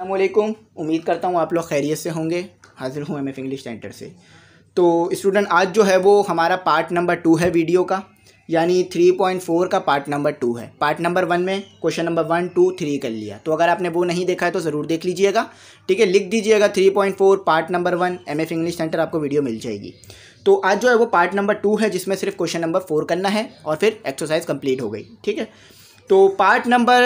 अस्सलामुअलैकुम। उम्मीद करता हूँ आप लोग खैरियत से होंगे। हाज़िर हूँ एमएफ इंग्लिश सेंटर से। तो स्टूडेंट, आज जो है वो हमारा पार्ट नंबर 2 है वीडियो का, यानी 3.4 का पार्ट नंबर 2 है। पार्ट नंबर 1 में क्वेश्चन नंबर 1, 2, 3 कर लिया। तो अगर आपने वो नहीं देखा है तो ज़रूर देख लीजिएगा, ठीक है। लिख दीजिएगा 3.4 part number 1 MF English centre, आपको वीडियो मिल जाएगी। तो आज जो है वो पार्ट नंबर 2 है, जिसमें सिर्फ क्वेश्चन नंबर 4 करना है और फिर एक्सरसाइज कंप्लीट हो गई, ठीक है। तो पार्ट नंबर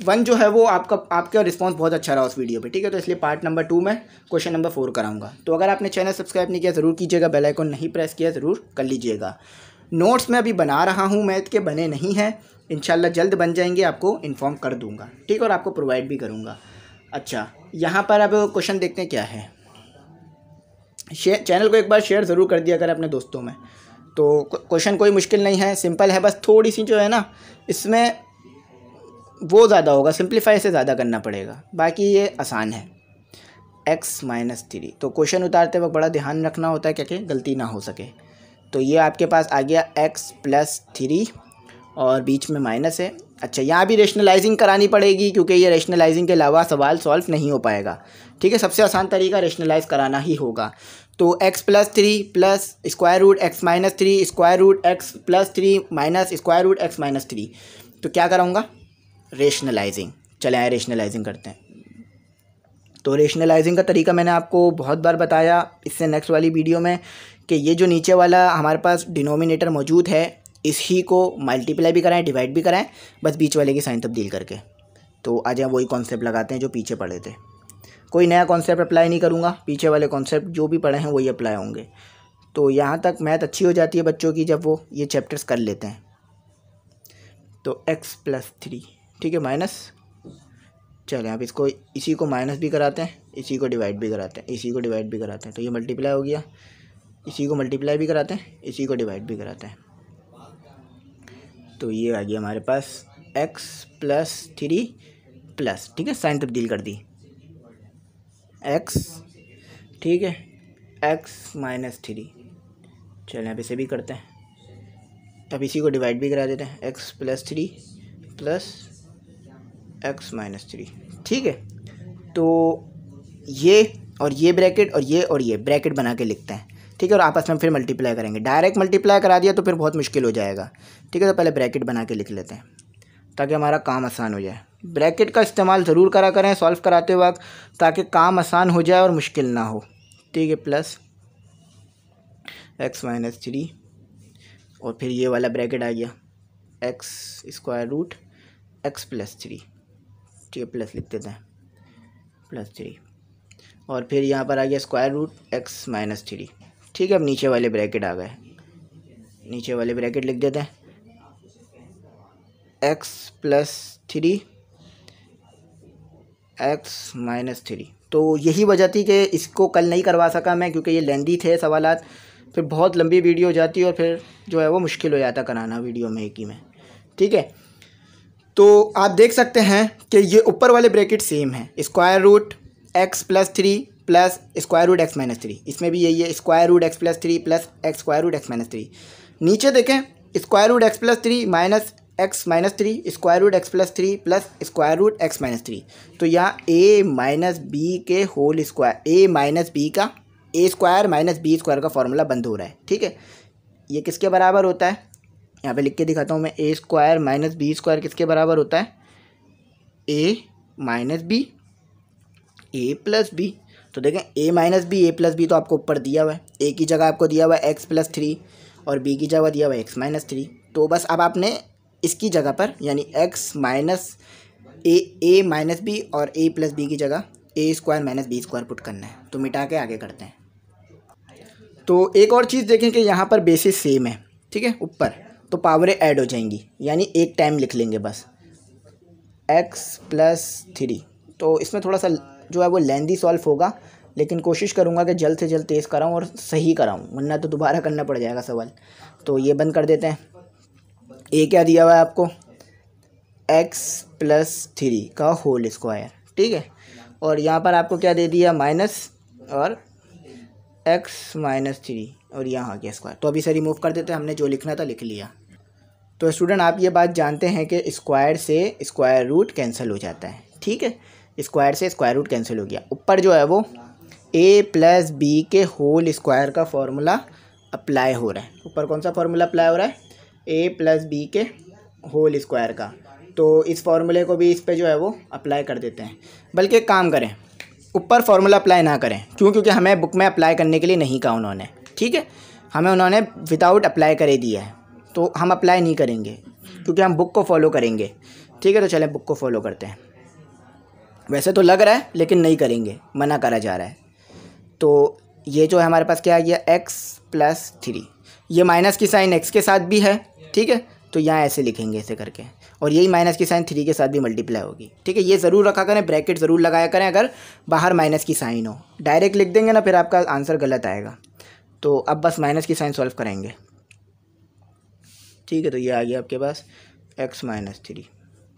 1 जो है वो आपका रिस्पांस बहुत अच्छा रहा उस वीडियो पे, ठीक है। तो इसलिए पार्ट नंबर 2 में क्वेश्चन नंबर 4 कराऊंगा। तो अगर आपने चैनल सब्सक्राइब नहीं किया ज़रूर कीजिएगा, बेल आइकन नहीं प्रेस किया ज़रूर कर लीजिएगा। नोट्स मैं अभी बना रहा हूँ, मैथ के बने नहीं हैं, इंशाल्लाह जल्द बन जाएंगे, आपको इन्फॉर्म कर दूँगा, ठीक है, और आपको प्रोवाइड भी करूँगा। अच्छा, यहाँ पर अब क्वेश्चन देखते हैं क्या है। चैनल को एक बार शेयर ज़रूर कर दिया करें अपने दोस्तों में। तो क्वेश्चन कोई मुश्किल नहीं है, सिंपल है, बस थोड़ी सी जो है ना इसमें वो ज़्यादा होगा, सिंप्लीफाई से ज़्यादा करना पड़ेगा, बाकी ये आसान है। x-3, तो क्वेश्चन उतारते वक्त बड़ा ध्यान रखना होता है क्या गलती ना हो सके। तो ये आपके पास आ गया x+3 और बीच में माइनस है। अच्छा, यहाँ भी रेशनलाइजिंग करानी पड़ेगी क्योंकि ये रेशनलाइजिंग के अलावा सवाल सॉल्व नहीं हो पाएगा, ठीक है। सबसे आसान तरीका रेशनलाइज कराना ही होगा। तो x+3 plus square root x-3 square root x+3 minus square root x-3, तो क्या कराऊँगा? रेशनलाइजिंग। चले आए रेशनलाइजिंग करते हैं। तो रेशनलाइजिंग का तरीका मैंने आपको बहुत बार बताया इससे नेक्स्ट वाली वीडियो में, कि ये जो नीचे वाला हमारे पास डिनोमिनेटर मौजूद है, इसी को मल्टीप्लाई भी कराएं, डिवाइड भी कराएं, बस बीच वाले की साइन तब्दील करके। तो आज हम वही कॉन्सेप्ट लगाते हैं जो पीछे पढ़े थे। कोई नया कॉन्सेप्ट अप्लाई नहीं करूँगा, पीछे वाले कॉन्सेप्ट जो भी पढ़े हैं वही अप्लाई होंगे। तो यहाँ तक मैथ अच्छी हो जाती है बच्चों की जब वो ये चैप्टर्स कर लेते हैं। तो x+3, ठीक है, माइनस, चलें आप इसको इसी को माइनस भी कराते हैं, इसी को डिवाइड भी कराते हैं, इसी को डिवाइड भी कराते हैं, तो ये मल्टीप्लाई हो गया। इसी को मल्टीप्लाई भी कराते हैं, इसी को डिवाइड भी कराते हैं, तो ये आ गया हमारे पास x+3 प्लस, ठीक है, साइन तब्दील कर दी x, ठीक है, x-3। चलें अब इसे भी करते हैं, अब इसी को डिवाइड भी करा देते हैं, x+3 प्लस x-3, ठीक है। तो ये और ये ब्रैकेट और ये ब्रैकेट बना के लिखते हैं, ठीक है, और आपस में फिर मल्टीप्लाई करेंगे। डायरेक्ट मल्टीप्लाई करा दिया तो फिर बहुत मुश्किल हो जाएगा, ठीक है। तो पहले ब्रैकेट बना के लिख लेते हैं ताकि हमारा काम आसान हो जाए। ब्रैकेट का इस्तेमाल ज़रूर करा करें सॉल्व कराते वक्त, ताकि काम आसान हो जाए और मुश्किल ना हो, ठीक है। प्लस x-3 और फिर ये वाला ब्रैकेट आ गया x स्क्वायर रूट x+3, ठीक है, प्लस लिख देते हैं, +3, और फिर यहाँ पर आ गया स्क्वायर रूट x-3, ठीक है। अब नीचे वाले ब्रैकेट आ गए, नीचे वाले ब्रैकेट लिख देते हैं x+3 x-3। तो यही वजह थी कि इसको कल नहीं करवा सका मैं, क्योंकि ये लेंदी थे सवालात, फिर बहुत लंबी वीडियो हो जाती और फिर जो है वो मुश्किल हो जाता कराना वीडियो में एक ही में, ठीक है। तो आप देख सकते हैं कि ये ऊपर वाले ब्रैकेट सेम है, square root x+3 plus square root x-3, इसमें भी यही है, square root x+3 plus x square root x-3। नीचे देखें, square root x+3 minus x-3 square root x+3 plus square root x-3। तो यहाँ a माइनस बी के whole square, a minus B का a square minus B square का formula बंद हो रहा है, ठीक है। ये किसके बराबर होता है? यहाँ पे लिख के दिखाता हूँ मैं, a square minus B square किसके बराबर होता है? a minus B, a plus B. तो देखें a minus B, a plus B तो आपको ऊपर दिया हुआ है, a की जगह आपको दिया हुआ है x+3 और b की जगह दिया हुआ है x-3। तो बस अब आपने इसकी जगह पर यानी x minus a minus B और a प्लस बी की जगह a square minus B square put करना है। तो मिटा के आगे करते हैं। तो एक और चीज़ देखें कि यहाँ पर बेसिस सेम है, ठीक है, ऊपर, तो पावरें ऐड हो जाएंगी, यानी एक टाइम लिख लेंगे बस x+3। तो इसमें थोड़ा सा जो है वो लेंदी सॉल्व होगा, लेकिन कोशिश करूँगा कि जल्द से जल्द तेज़ कराऊँ और सही कराऊँ, वरना तो दोबारा करना पड़ जाएगा सवाल। तो ये बंद कर देते हैं। ए क्या दिया हुआ है आपको? x+3 का होल स्क्वायर, ठीक है, और यहाँ पर आपको क्या दे दिया? माइनस और x-3 और यहाँ आ गया स्क्वायर। तो अभी से रिमूव कर देते हैं, हमने जो लिखना था लिख लिया। तो स्टूडेंट आप ये बात जानते हैं कि स्क्वायर से स्क्वायर रूट कैंसिल हो जाता है, ठीक है। स्क्वायर से स्क्वायर रूट कैंसिल हो गया। ऊपर जो है वो a प्लस बी के होल स्क्वायर का फॉर्मूला अप्लाई हो रहा है। ऊपर कौन सा फॉर्मूला अप्लाई हो रहा है? a प्लस बी के होल स्क्वायर का। तो इस फॉर्मूले को भी इस पे जो है वो अप्लाई कर देते हैं। बल्कि एक काम करें, ऊपर फार्मूला अप्लाई ना करें। क्यों? क्योंकि हमें बुक में अप्लाई करने के लिए नहीं कहा उन्होंने, ठीक है। हमें उन्होंने विदाउट अप्लाई करे दिया है, तो हम अप्लाई नहीं करेंगे क्योंकि हम बुक को फॉलो करेंगे, ठीक है। तो चलें बुक को फॉलो करते हैं। वैसे तो लग रहा है लेकिन नहीं करेंगे, मना करा जा रहा है। तो ये जो है हमारे पास क्या आ गया? x plus 3। ये माइनस की साइन x के साथ भी है, ठीक है। तो यहाँ ऐसे लिखेंगे ऐसे करके, और यही माइनस की साइन 3 के साथ भी मल्टीप्लाई होगी, ठीक है। ये ज़रूर रखा करें, ब्रैकेट ज़रूर लगाया करें अगर बाहर माइनस की साइन हो। डायरेक्ट लिख देंगे ना फिर आपका आंसर गलत आएगा। तो अब बस माइनस की साइन सॉल्व करेंगे, ठीक है। तो ये आ गया आपके पास x माइनस 3।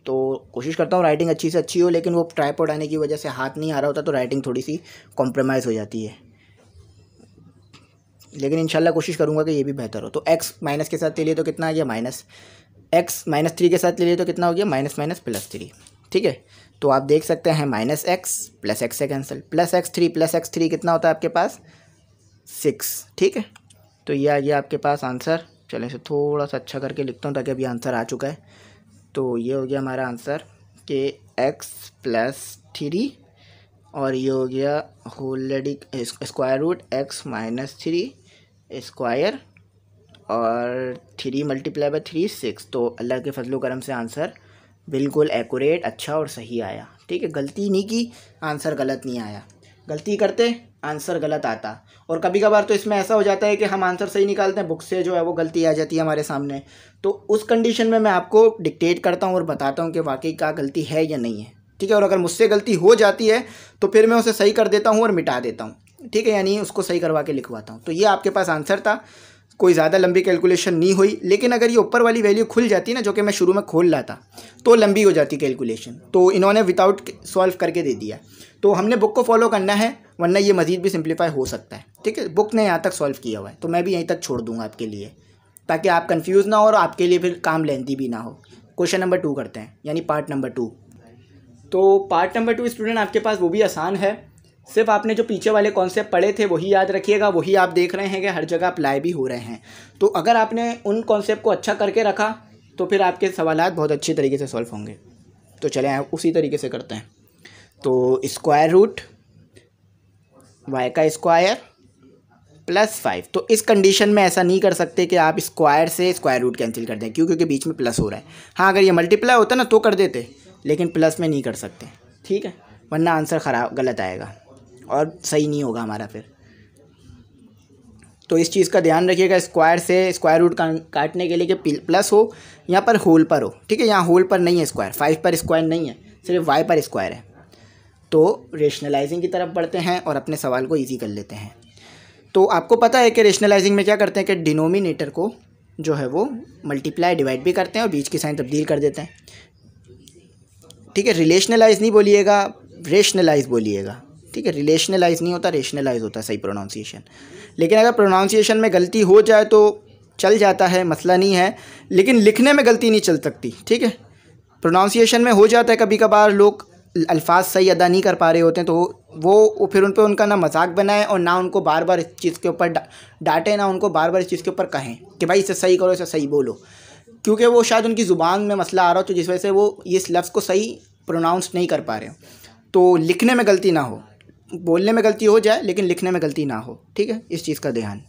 तो कोशिश करता हूँ राइटिंग अच्छी से अच्छी हो, लेकिन वो ट्राइपॉड आने की वजह से हाथ नहीं आ रहा होता, तो राइटिंग थोड़ी सी कॉम्प्रोमाइज़ हो जाती है। लेकिन इंशाल्लाह कोशिश करूँगा कि ये भी बेहतर हो। तो x माइनस के साथ ले लिए तो कितना आ गया? माइनस। x माइनस 3 के साथ ले लिए तो कितना हो गया? माइनस माइनस प्लस 3, ठीक है। तो आप देख सकते हैं माइनस x प्लस x से कैंसिल, प्लस x3 कितना होता है आपके पास? 6, ठीक है। तो ये आ गया आपके पास आंसर। चलें इसे थोड़ा सा अच्छा करके लिखता हूँ ताकि अभी आंसर आ चुका है। तो ये हो गया हमारा आंसर कि x प्लस 3 और ये हो गया whole square root x minus 3 square और 3 मल्टीप्लाई बाय 3 6। तो अल्लाह के फजलो करम से आंसर बिल्कुल एक्यूरेट, अच्छा और सही आया, ठीक है। गलती नहीं की, आंसर गलत नहीं आया। गलती करते आंसर गलत आता। और कभी कभार तो इसमें ऐसा हो जाता है कि हम आंसर सही निकालते हैं, बुक से जो है वो गलती आ जाती है हमारे सामने। तो उस कंडीशन में मैं आपको डिक्टेट करता हूँ और बताता हूँ कि वाकई क्या गलती है या नहीं है, ठीक है। और अगर मुझसे गलती हो जाती है तो फिर मैं उसे सही कर देता हूँ और मिटा देता हूँ, ठीक है। यानी उसको सही करवा के लिखवाता हूँ। तो ये आपके पास आंसर था। कोई ज़्यादा लंबी कैलकुलेशन नहीं हुई, लेकिन अगर ये ऊपर वाली वैल्यू खुल जाती ना, जो कि मैं शुरू में खोल रहा था, तो लंबी हो जाती कैलकुलेशन। तो इन्होंने विदाउट सॉल्व करके दे दिया। तो हमने बुक को फॉलो करना है, वरना ये मज़ीद भी सिंप्लीफाई हो सकता है, ठीक है। बुक ने यहाँ तक सॉल्व किया हुआ है, तो मैं भी यहीं तक छोड़ दूँगा आपके लिए, ताकि आप कंफ्यूज ना हो और आपके लिए फिर काम लेंथी भी ना हो। क्वेश्चन नंबर 2 करते हैं, यानी पार्ट नंबर 2। तो पार्ट नंबर 2 स्टूडेंट आपके पास वो भी आसान है। सिर्फ आपने जो पीछे वाले कॉन्सेप्ट पढ़े थे वही याद रखिएगा, वही आप देख रहे हैं कि हर जगह अप्लाई भी हो रहे हैं। तो अगर आपने उन कॉन्सेप्ट को अच्छा करके रखा तो फिर आपके सवालात बहुत अच्छी तरीके से सॉल्व होंगे। तो चलें आप उसी तरीके से करते हैं। तो स्क्वायर रूट y का स्क्वायर प्लस 5। तो इस कंडीशन में ऐसा नहीं कर सकते कि आप स्क्वायर से स्क्वायर रूट कैंसिल कर दें, क्यों? क्योंकि बीच में प्लस हो रहा है। हाँ, अगर ये मल्टीप्लाई होता ना तो कर देते, लेकिन प्लस में नहीं कर सकते, ठीक है। वरना आंसर ख़राब गलत आएगा और सही नहीं होगा हमारा फिर। तो इस चीज़ का ध्यान रखिएगा, स्क्वायर से स्क्वायर रूट काटने के लिए कि प्लस हो, यहाँ पर होल पर हो, ठीक है। यहाँ होल पर नहीं है स्क्वायर, 5 पर स्क्वायर नहीं है, सिर्फ y पर स्क्वायर है। तो रेशनलाइजिंग की तरफ बढ़ते हैं और अपने सवाल को ईजी कर लेते हैं। तो आपको पता है कि रेशनलाइजिंग में क्या करते हैं कि डिनोमिनेटर को जो है वो मल्टीप्लाई डिवाइड भी करते हैं और बीच की साइन तब्दील कर देते हैं, ठीक है। रिलेशनलाइज नहीं बोलिएगा, रेशनलाइज बोलिएगा, ठीक है। रिलेशनलाइज नहीं होता, रेशनलाइज होता है सही प्रोनाउंसिएशन। लेकिन अगर प्रोनाउंसिएशन में गलती हो जाए तो चल जाता है, मसला नहीं है, लेकिन लिखने में गलती नहीं चल सकती, ठीक है। प्रोनाउंसिएशन में हो जाता है कभी कभार लोग अल्फाज सही अदा नहीं कर पा रहे होते हैं, तो वो फिर उन पर उनका ना मजाक बनाए और ना उनको बार बार इस चीज़ के ऊपर डांटे, ना उनको बार बार इस चीज़ के ऊपर कहें कि भाई इसे सही करो, इसे सही बोलो, क्योंकि वो शायद उनकी ज़ुबान में मसला आ रहा हो, तो जिस वजह से वो इस लफ्ज़ को सही प्रोनाउंस नहीं कर पा रहे हो। तो लिखने में गलती ना हो, बोलने में गलती हो जाए लेकिन लिखने में गलती ना हो, ठीक है। इस चीज़ का ध्यान।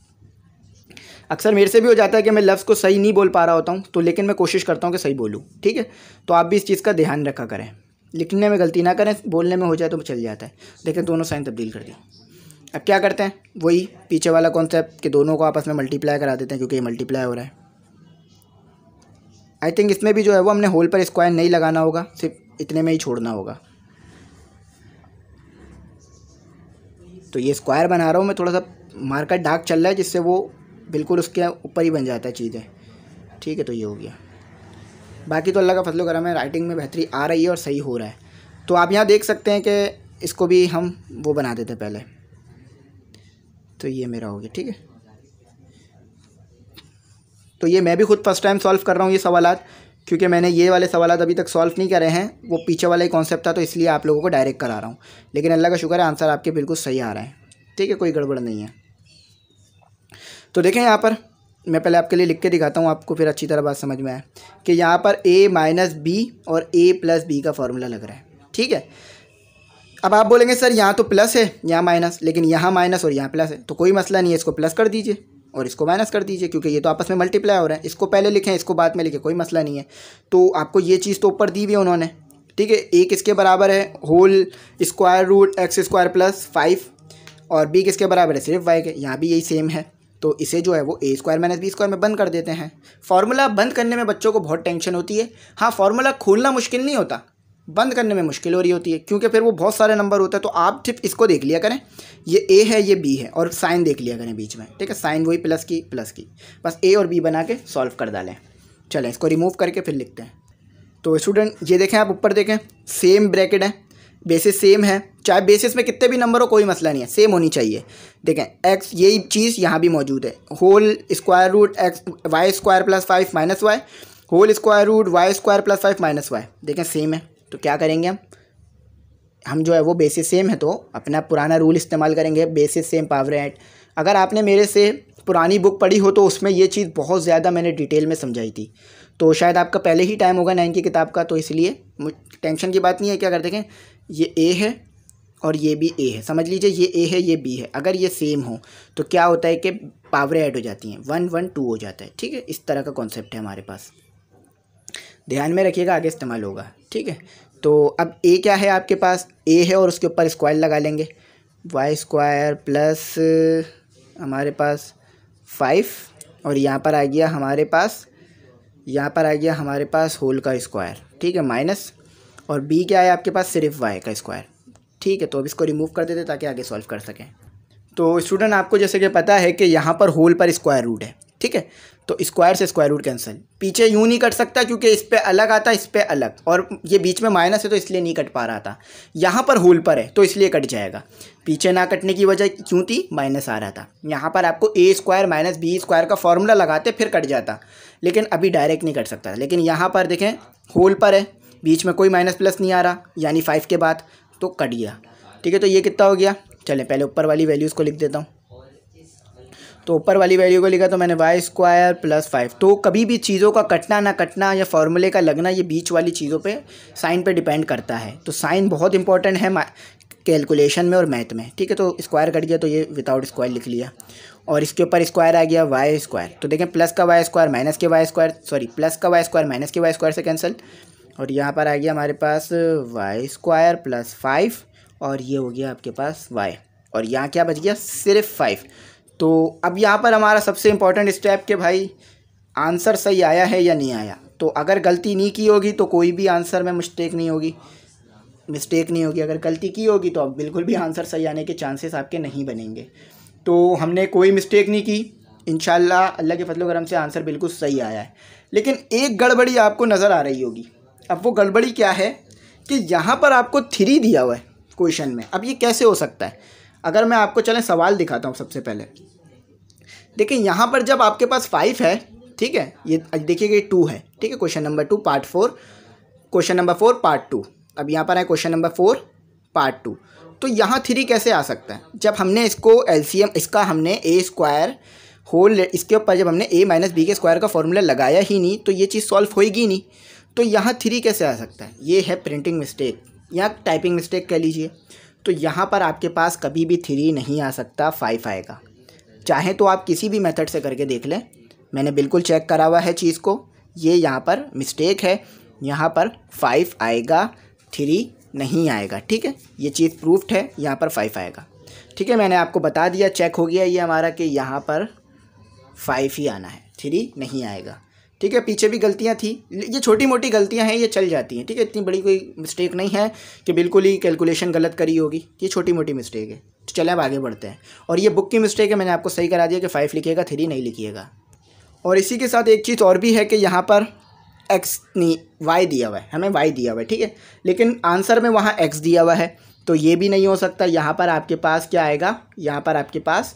अक्सर मेरे से भी हो जाता है कि मैं लफ्ज़ को सही नहीं बोल पा रहा होता हूँ, तो लेकिन मैं कोशिश करता हूँ कि सही बोलूँ, ठीक है। तो आप भी इस चीज़ का ध्यान रखा करें, लिखने में गलती ना करें, बोलने में हो जाए तो चल जाता है। देखिए दोनों साइन तब्दील कर दी। अब क्या करते हैं, वही पीछे वाला कॉन्सेप्ट कि दोनों को आपस में मल्टीप्लाई करा देते हैं, क्योंकि ये मल्टीप्लाई हो रहा है। आई थिंक इसमें भी जो है वो हमने होल पर स्क्वायर नहीं लगाना होगा, सिर्फ इतने में ही छोड़ना होगा। तो ये स्क्वायर बना रहा हूँ मैं, थोड़ा सा मार्कर डार्क चल रहा है जिससे वो बिल्कुल उसके ऊपर ही बन जाता है चीज़ें, ठीक है। तो ये हो गया। बाकी तो अल्लाह का फजल करम है, राइटिंग में बेहतरी आ रही है और सही हो रहा है। तो आप यहाँ देख सकते हैं कि इसको भी हम वो बना देते पहले। तो ये मेरा हो गया, ठीक है। तो ये मैं भी खुद फर्स्ट टाइम सॉल्व कर रहा हूँ ये सवालात, क्योंकि मैंने ये वाले सवाल अभी तक सॉल्व नहीं करे हैं, वो पीछे वाला ही कॉन्सेप्ट था, तो इसलिए आप लोगों को डायरेक्ट करा रहा हूँ। लेकिन अल्लाह का शुक्र है आंसर आपके बिल्कुल सही आ रहा है, ठीक है, कोई गड़बड़ नहीं है। तो देखें यहाँ पर मैं पहले आपके लिए लिख के दिखाता हूँ, आपको फिर अच्छी तरह बात समझ में आए कि यहाँ पर a माइनस बी और a प्लस बी का फॉर्मूला लग रहा है, ठीक है। अब आप बोलेंगे सर यहाँ तो प्लस है, यहाँ माइनस, लेकिन यहाँ माइनस और यहाँ प्लस है, तो कोई मसला नहीं है, इसको प्लस कर दीजिए और इसको माइनस कर दीजिए, क्योंकि ये तो आपस में मल्टीप्लाई हो रहा है। इसको पहले लिखें, इसको बाद में लिखें, कोई मसला नहीं है। तो आपको ये चीज़ तो ऊपर दी हुई है उन्होंने, ठीक है। एक इसके बराबर है whole square root X square plus 5 और बी किसके बराबर है, सिर्फ वाई के, यहाँ भी यही सेम है। तो इसे जो है वो ए स्क्वायर माइनस बी स्क्वायर में बंद कर देते हैं। फार्मूला बंद करने में बच्चों को बहुत टेंशन होती है। हाँ, फार्मूला खोलना मुश्किल नहीं होता, बंद करने में मुश्किल हो रही होती है, क्योंकि फिर वो बहुत सारे नंबर होते हैं। तो आप सिर्फ इसको देख लिया करें, ये ए है ये बी है, और साइन देख लिया करें बीच में, ठीक है। साइन वही प्लस की, बस ए और बी बना के सॉल्व कर डालें। चलें इसको रिमूव करके फिर लिखते हैं। तो स्टूडेंट ये देखें, आप ऊपर देखें, सेम ब्रैकेट है, बेसिस सेम है, चाहे बेसिस में कितने भी नंबर हो कोई मसला नहीं है, सेम होनी चाहिए। देखें एक्स, यही चीज़ यहाँ भी मौजूद है, whole square root X Y square plus 5 minus Y, whole square root Y square plus 5 minus Y, देखें सेम है। तो क्या करेंगे हम जो है वो बेसिस सेम है तो अपना पुराना रूल इस्तेमाल करेंगे, बेसिस सेम पावर ऐड। अगर आपने मेरे से पुरानी बुक पढ़ी हो तो उसमें ये चीज़ बहुत ज़्यादा मैंने डिटेल में समझाई थी, तो शायद आपका पहले ही टाइम होगा 9 की किताब का, तो इसलिए टेंशन की बात नहीं है। क्या कर देखें, ये ए है और ये भी ए है, समझ लीजिए ये ए है ये बी है। अगर ये सेम हो तो क्या होता है कि पावर ऐड हो जाती हैं, 1 1 2 हो जाता है, ठीक है। इस तरह का कॉन्सेप्ट है हमारे पास, ध्यान में रखिएगा, आगे इस्तेमाल होगा, ठीक है। तो अब ए क्या है आपके पास, ए है और उसके ऊपर स्क्वायर लगा लेंगे, वाई स्क्वायर प्लस हमारे पास 5 और यहाँ पर आ गया हमारे पास, होल का स्क्वायर, ठीक है, माइनस, और बी क्या है आपके पास, सिर्फ वाई का स्क्वायर, ठीक है। तो अब इसको रिमूव कर देते ताकि आगे सॉल्व कर सकें। तो स्टूडेंट आपको जैसे कि पता है कि यहाँ पर होल पर स्क्वायर रूट है, ठीक है, तो स्क्वायर से स्क्वायर रूट कैंसिल, पीछे यूँ नहीं कट सकता क्योंकि इस पे अलग आता है, इस पे अलग, और ये बीच में माइनस है तो इसलिए नहीं कट पा रहा था। यहाँ पर होल पर है तो इसलिए कट जाएगा, पीछे ना कटने की वजह क्यों थी, माइनस आ रहा था। यहाँ पर आपको ए स्क्वायर माइनस बी स्क्वायर का फॉर्मूला लगाते फिर कट जाता, लेकिन अभी डायरेक्ट नहीं कट सकता। लेकिन यहाँ पर देखें होल पर है, बीच में कोई माइनस प्लस नहीं आ रहा, यानी 5 के बाद, तो कट गया, ठीक है। तो ये कितना हो गया, चलें पहले ऊपर वाली वैल्यूज़ को लिख देता हूँ। तो ऊपर वाली वैल्यू को लिखा तो मैंने वाई स्क्वायर प्लस 5। तो कभी भी चीज़ों का कटना ना कटना या फॉर्मूले का लगना, ये बीच वाली चीज़ों पे साइन पे डिपेंड करता है। तो साइन बहुत इंपॉर्टेंट है कैलकुलेशन में और मैथ में, ठीक है। तो स्क्वायर कट गया तो ये विदाउट स्क्वायर लिख लिया, और इसके ऊपर स्क्वायर आ गया वाई स्क्वायर। तो देखें प्लस का वाई स्क्वायर माइनस के वाई स्क्वायर, सॉरी प्लस का वाई स्क्वायर माइनस के वाई स्क्वायर से कैंसिल, और यहाँ पर आ गया हमारे पास वाई स्क्वायर प्लस 5 और ये हो गया आपके पास वाई, और यहाँ क्या बच गया, सिर्फ 5। तो अब यहाँ पर हमारा सबसे इम्पॉर्टेंट स्टेप कि भाई आंसर सही आया है या नहीं आया। तो अगर गलती नहीं की होगी तो कोई भी आंसर में मिस्टेक नहीं होगी, अगर गलती की होगी तो अब बिल्कुल भी आंसर सही आने के चांसेस आपके नहीं बनेंगे। तो हमने कोई मिस्टेक नहीं की, इंशाल्लाह अल्लाह के फजल करम से आंसर बिल्कुल सही आया है। लेकिन एक गड़बड़ी आपको नज़र आ रही होगी। अब वो गड़बड़ी क्या है कि यहाँ पर आपको 3 दिया हुआ है क्वेश्चन में। अब ये कैसे हो सकता है, अगर मैं आपको चलें सवाल दिखाता हूँ। सबसे पहले देखिए यहाँ पर जब आपके पास 5 है, ठीक है, ये देखिएगा ये 2 है, ठीक है, question number 2 part 4, question number 4 part 2। अब यहाँ पर है क्वेश्चन नंबर 4 पार्ट 2। तो यहाँ 3 कैसे आ सकता है, जब हमने इसको एलसीएम इसका हमने ए स्क्वायर होल इसके ऊपर जब हमने ए माइनस बी के स्क्वायर का फॉर्मूला लगाया ही नहीं तो ये चीज़ सॉल्व होएगी नहीं। तो यहाँ 3 कैसे आ सकता है, ये है प्रिंटिंग मिस्टेक या टाइपिंग मिस्टेक कह लीजिए। तो यहाँ पर आपके पास कभी भी 3 नहीं आ सकता, 5 आएगा। चाहे तो आप किसी भी मेथड से करके देख लें, मैंने बिल्कुल चेक करा हुआ है चीज़ को, ये यहाँ पर मिस्टेक है, यहाँ पर 5 आएगा, 3 नहीं आएगा, ठीक है, ये चीज़ प्रूफ्ड है, यहाँ पर 5 आएगा, ठीक है। मैंने आपको बता दिया, चेक हो गया ये हमारा कि यहाँ पर 5 ही आना है, 3 नहीं आएगा, ठीक है। पीछे भी गलतियाँ थी, ये छोटी मोटी गलतियाँ हैं, ये चल जाती हैं, ठीक है, इतनी बड़ी कोई मिस्टेक नहीं है कि बिल्कुल ही कैलकुलेशन गलत करी होगी, ये छोटी मोटी मिस्टेक है। तो चलें अब आगे बढ़ते हैं। और ये बुक की मिस्टेक है, मैंने आपको सही करा दिया कि 5 लिखिएगा, 3 नहीं लिखिएगा। और इसी के साथ एक चीज़ और भी है कि यहाँ पर एक्स नहीं वाई दिया हुआ है, हमें वाई दिया हुआ है, ठीक है, लेकिन आंसर में वहाँ एक्स दिया हुआ है, तो ये भी नहीं हो सकता। यहाँ पर आपके पास क्या आएगा, यहाँ पर आपके पास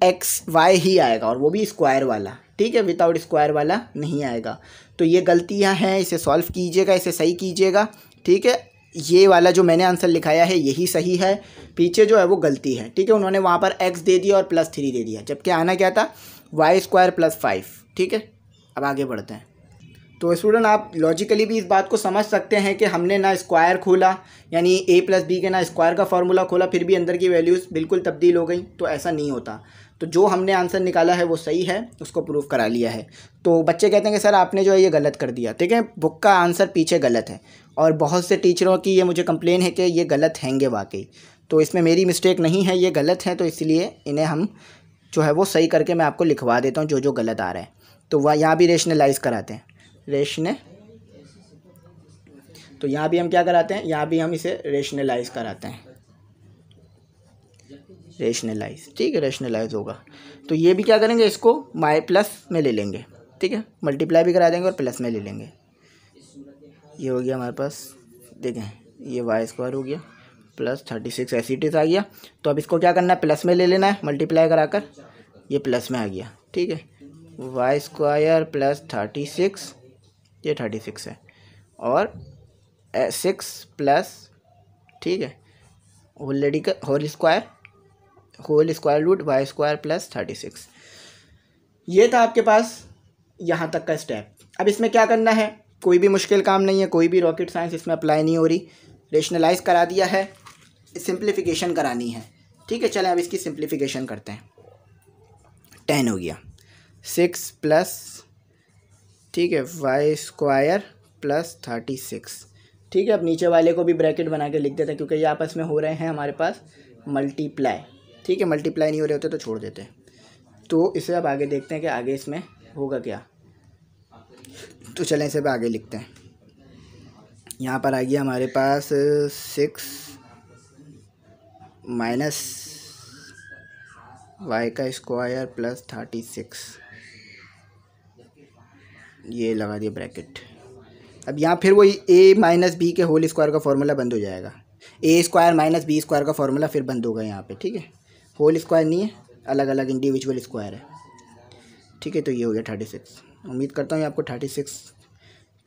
एक्स वाई ही आएगा, और वो भी स्क्वायर वाला, ठीक है, विदाउट स्क्वायर वाला नहीं आएगा। तो ये गलतियाँ हैं, इसे सॉल्व कीजिएगा, इसे सही कीजिएगा, ठीक है। ये वाला जो मैंने आंसर लिखाया है यही सही है, पीछे जो है वो गलती है, ठीक है। उन्होंने वहाँ पर x दे दिया और +3 दे दिया, जबकि आना क्या था y² + 5, ठीक है। अब आगे बढ़ते हैं। तो स्टूडेंट आप लॉजिकली भी इस बात को समझ सकते हैं कि हमने ना स्क्वायर खोला, यानी a + b के ना स्क्वायर का फार्मूला खोला, फिर भी अंदर की वैल्यूज़ बिल्कुल तब्दील हो गई, तो ऐसा नहीं होता। तो जो हमने आंसर निकाला है वो सही है, उसको प्रूफ करा लिया है। तो बच्चे कहते हैं कि सर आपने जो है ये गलत कर दिया, ठीक है। बुक का आंसर पीछे गलत है, और बहुत से टीचरों की ये मुझे कंप्लेन है कि ये गलत हैंगे वाकई। तो इसमें मेरी मिस्टेक नहीं है, ये गलत है, तो इसलिए इन्हें हम जो है वो सही करके मैं आपको लिखवा देता हूँ जो गलत आ रहा है। तो वह यहाँ भी रेशनलाइज कराते हैं, तो यहाँ भी हम क्या कराते हैं, यहाँ भी हम इसे रेशनलाइज कराते हैं, रेशनलाइज, ठीक है, रेशनलाइज होगा। तो ये भी क्या करेंगे, इसको प्लस में ले लेंगे, ठीक है, मल्टीप्लाई भी करा देंगे और प्लस में ले लेंगे। ये हो गया हमारे पास, देखें ये y² हो गया +36 ऐसे इट इज़ आ गया। तो अब इसको क्या करना है, प्लस में ले लेना है, मल्टीप्लाई कराकर, ये प्लस में आ गया, ठीक है। y² + 36, ये 36 है, और 6 प्लस, ठीक है, होल स्क्वायर रूट y² + 36। ये था आपके पास यहाँ तक का स्टेप। अब इसमें क्या करना है, कोई भी मुश्किल काम नहीं है, कोई भी रॉकेट साइंस इसमें अप्लाई नहीं हो रही। रेशनलाइज करा दिया है, सिंप्लीफिकेशन करानी है, ठीक है। चलें अब इसकी सिंप्लीफिकेशन करते हैं। 10 हो गया, 6 प्लस, ठीक है, y² + 36, ठीक है। अब नीचे वाले को भी ब्रैकेट बना के लिख देते हैं, क्योंकि ये आपस में हो रहे हैं हमारे पास मल्टीप्लाई, ठीक है। मल्टीप्लाई नहीं हो रहे होते तो छोड़ देते हैं। तो इसे अब आगे देखते हैं कि आगे इसमें होगा क्या। तो चलें इसे अब आगे लिखते हैं। यहाँ पर आ गया हमारे पास 6 माइनस y² + 36, ये लगा दिया ब्रैकेट। अब यहाँ फिर वही a - b के होल स्क्वायर का फार्मूला बंद हो जाएगा, a² - b² का फार्मूला फिर बंद होगा यहाँ पे, ठीक है। होल स्क्वायर नहीं है, अलग अलग इंडिविजुअल स्क्वायर है, ठीक है। तो ये हो गया 36। उम्मीद करता हूँ आपको 36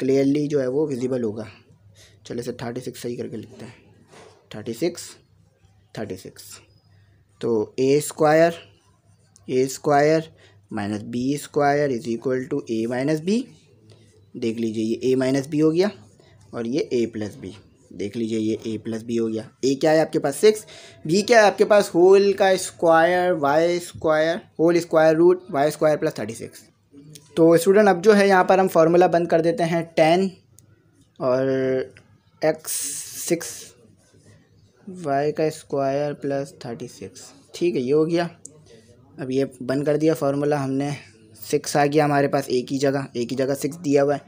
क्लियरली जो है वो विजिबल होगा। चलो इसे 36 सही करके लिखते हैं, 36। तो a² - b² = a - b, देख लीजिए ये a - b हो गया, और ये a + b, देख लीजिए ये a + b हो गया। a क्या है आपके पास 6, b क्या है आपके पास होल का square whole square root y² + 36। तो स्टूडेंट अब जो है यहाँ पर हम फार्मूला बंद कर देते हैं, 10 और x6 y² + 36, ठीक है, ये हो गया। अब ये बंद कर दिया फार्मूला हमने, 6 आ गया हमारे पास a की जगह 6 दिया हुआ है,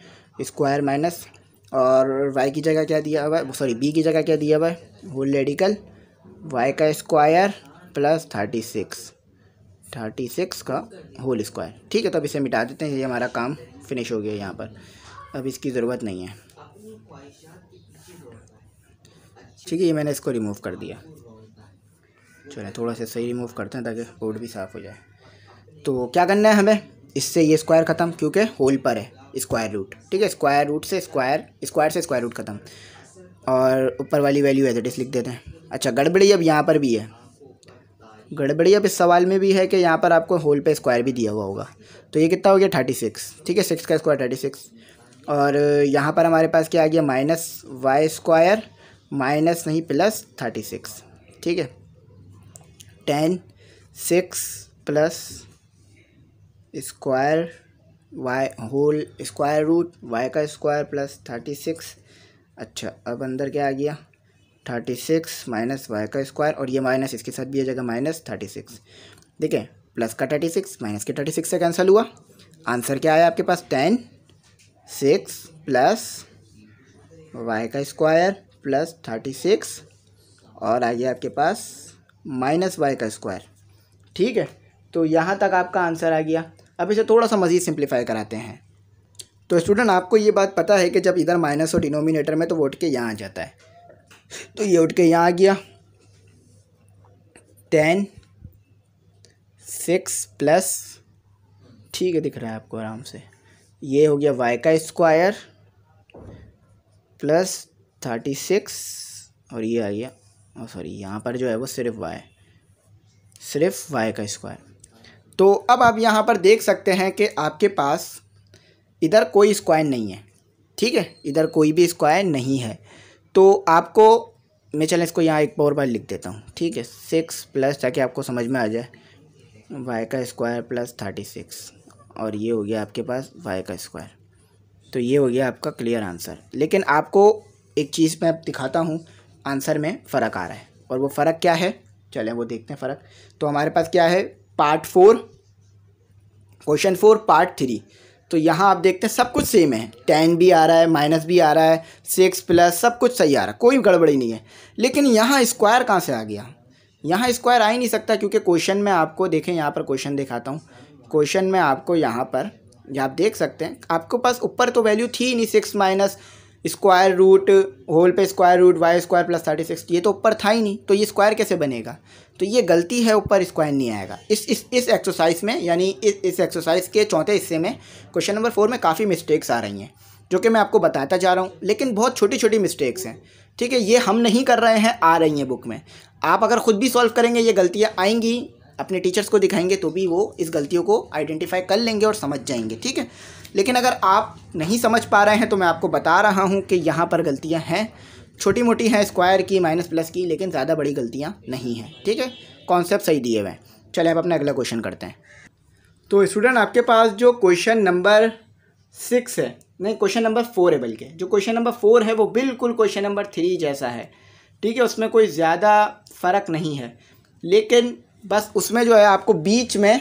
स्क्वायर माइनस, और y की जगह क्या दिया हुआ है, सॉरी b की जगह क्या दिया हुआ है, होल रेडिकल y² + 36 का होल स्क्वायर, ठीक है। तो अब इसे मिटा देते हैं, ये हमारा काम फिनिश हो गया यहाँ पर, अब इसकी ज़रूरत नहीं है, ठीक है। ये मैंने इसको रिमूव कर दिया। चलिए थोड़ा सा सही रिमूव करते हैं ताकि बोर्ड भी साफ़ हो जाए। तो क्या करना है हमें, इससे ये स्क्वायर ख़त्म, क्योंकि होल पर है स्क्वायर रूट, ठीक है। स्क्वायर रूट से स्क्वायर से स्क्वायर रूट ख़त्म, और ऊपर वाली वैल्यू एज इट इज़ लिख देते हैं। अच्छा, गड़बड़ी अब यहाँ पर भी है, गड़बड़ी अब इस सवाल में भी है कि यहाँ पर आपको होल पे स्क्वायर भी दिया हुआ होगा। तो ये कितना हो गया 36, ठीक है, 6 का स्क्वायर 36, और यहाँ पर हमारे पास क्या आ गया -y² माइनस नहीं प्लस 36, ठीक है। 10 6 plus square y whole square root y² + 36। अच्छा, अब अंदर क्या आ गया 36 माइनस y², और ये माइनस इसके साथ भी आ जाएगा -36। देखिए प्लस का 36 माइनस के 36 से कैंसिल हुआ। आंसर क्या आया आपके पास 10 6 प्लस y² + 36, और आ गया आपके पास -y², ठीक है। तो यहाँ तक आपका आंसर आ गया। अब इसे थोड़ा सा मज़ीद सिंप्लीफाई कराते हैं। तो स्टूडेंट आपको ये बात पता है कि जब इधर माइनस हो डिनोमिनेटर में तो वो उठ के यहाँ आ जाता है, तो ये उठ के यहाँ आ गया 10 6 प्लस, ठीक है, दिख रहा है आपको आराम से, ये हो गया y का स्क्वायर प्लस 36 और ये आ गया, और सॉरी यहाँ पर जो है वो सिर्फ y का स्क्वायर। तो अब आप यहाँ पर देख सकते हैं कि आपके पास इधर कोई स्क्वायर नहीं है, ठीक है, इधर कोई भी स्क्वायर नहीं है। तो आपको मैं चलें इसको यहाँ एक और बार लिख देता हूँ, ठीक है, 6 प्लस, ताकि आपको समझ में आ जाए, y का स्क्वायर प्लस 36 और ये हो गया आपके पास y का स्क्वायर। तो ये हो गया आपका क्लियर आंसर। लेकिन आपको एक चीज़ मैं दिखाता हूँ, आंसर में फ़र्क आ रहा है, और वो फ़र्क क्या है चलें वो देखते हैं फ़र्क। तो हमारे पास क्या है, पार्ट 4 क्वेश्चन 4 पार्ट 3। तो यहाँ आप देखते हैं सब कुछ सेम है, 10 भी आ रहा है, माइनस भी आ रहा है, 6 प्लस, सब कुछ सही आ रहा है, कोई गड़बड़ी नहीं है। लेकिन यहाँ स्क्वायर कहाँ से आ गया, यहाँ स्क्वायर आ ही नहीं सकता, क्योंकि क्वेश्चन में आपको देखें, यहाँ पर क्वेश्चन दिखाता हूँ, क्वेश्चन में आपको यहाँ पर आप देख सकते हैं आपके पास ऊपर तो वैल्यू थी नहीं, 6 माइनस स्क्वायर रूट होल पे square root Y square plus 36, ये तो ऊपर था ही नहीं, तो ये स्क्वायर कैसे बनेगा। तो ये गलती है, ऊपर स्क्वायर नहीं आएगा इस एक्सरसाइज में, यानी इस एक्सरसाइज के चौथे हिस्से में क्वेश्चन नंबर 4 में काफ़ी मिस्टेक्स आ रही हैं, जो कि मैं आपको बताता जा रहा हूँ, लेकिन बहुत छोटी छोटी मिस्टेक्स हैं, ठीक है, ये हम नहीं कर रहे हैं, आ रही हैं बुक में। आप अगर ख़ुद भी सॉल्व करेंगे ये गलतियाँ आएंगी, अपने टीचर्स को दिखाएंगे तो भी वो इस गलतियों को आइडेंटिफाई कर लेंगे और समझ जाएंगे, ठीक है। लेकिन अगर आप नहीं समझ पा रहे हैं तो मैं आपको बता रहा हूँ कि यहाँ पर गलतियाँ हैं, छोटी मोटी हैं, स्क्वायर की, माइनस प्लस की, लेकिन ज़्यादा बड़ी गलतियाँ नहीं हैं, ठीक है, कॉन्सेप्ट सही दिए हुए हैं। चलिए अब अपना अगला क्वेश्चन करते हैं। तो स्टूडेंट आपके पास जो क्वेश्चन नंबर 6 है, नहीं क्वेश्चन नंबर 4 है, बल्कि जो क्वेश्चन नंबर 4 है वो बिल्कुल क्वेश्चन नंबर 3 जैसा है, ठीक है, उसमें कोई ज़्यादा फ़र्क नहीं है, लेकिन बस उसमें जो है आपको बीच में